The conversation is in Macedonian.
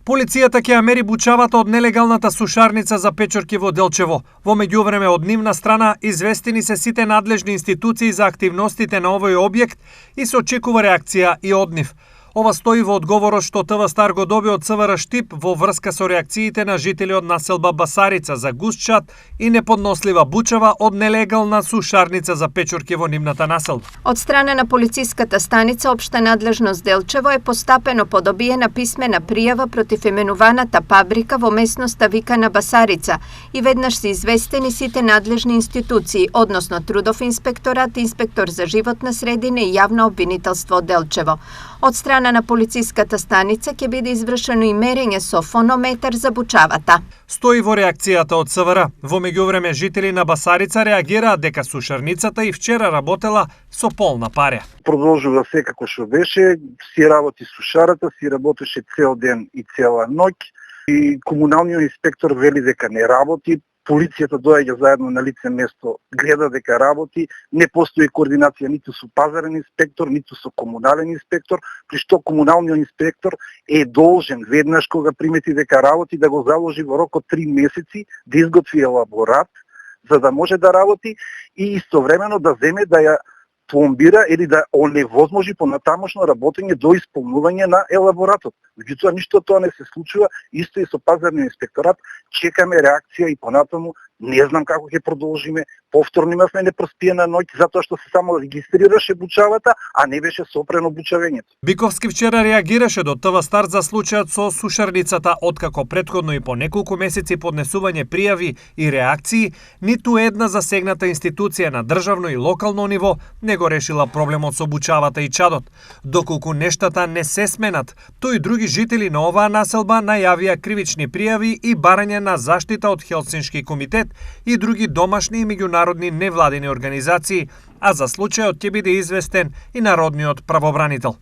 Полицијата ќе ја мери бучавата од нелегалната сушарница за печорки во Делчево. Во меѓувреме од нивна страна известени се сите надлежни институции за активностите на овој објект и се очекува реакција и од нив. Ова стои во одговорот што ТВ Стар го доби од ЦВР Штип во врска со реакциите на жители од населба Басарица за гусчат и неподнослива бучава од нелегална сушарница за печорки во нивната населба. Од страна на полициската станица Општа надлежност Делчево е постапено по добиена писмена пријава против именуваната фабрика во местноста викана Басарица и веднаш се известени сите надлежни институции, односно Трудов инспекторат, инспектор за животна средина и јавно обвинителство од Делчево. Од страна на полициската станица ќе биде извршено и мерење со фонометар за бучавата. Стои во реакцијата од ЦВР. Во меѓувреме жители на Басарица реагираат дека сушарницата и вчера работела со полна парја. Продолжува се како што беше, си работи сушарата, си работеше цел ден и цела ноќ и комуналниот инспектор вели дека не работи. Полицијата доаѓа заедно на лице место, гледа дека работи, не постои координација ниту со пазарен инспектор, ниту со комунален инспектор, при што комуналниот инспектор е должен веднаш кога примети дека работи да го заложи во рок од 3 месеци да изготви елаборат за да може да работи и истовремено да земе да ја пломбира или да оневозможи понатамошно работење до исполнување на елаборатот. Меѓутоа ништо тоа не се случува, исто и со пазарниот инспекторат, чекаме реакција и понатаму не знам како ќе продолжиме. Повторно имавме непроспиена ноќ затоа што се само регистрираше бучавата, а не беше сопрено бучавењето. Биковски вчера реагираше до ТВ Стар за случајот со сушарницата, откако претходно и по неколку месеци поднесување пријави и реакции, ниту една засегната институција на државно и локално ниво не го решила проблемот со бучавата и чадот. Доколку нештата не се сменат, тој и други жители на оваа населба најавија кривични пријави и барање на заштита од Хелсиншки комитет и други домашни и меѓународни невладини организации, а за случајот ќе биде известен и Народниот правобранител.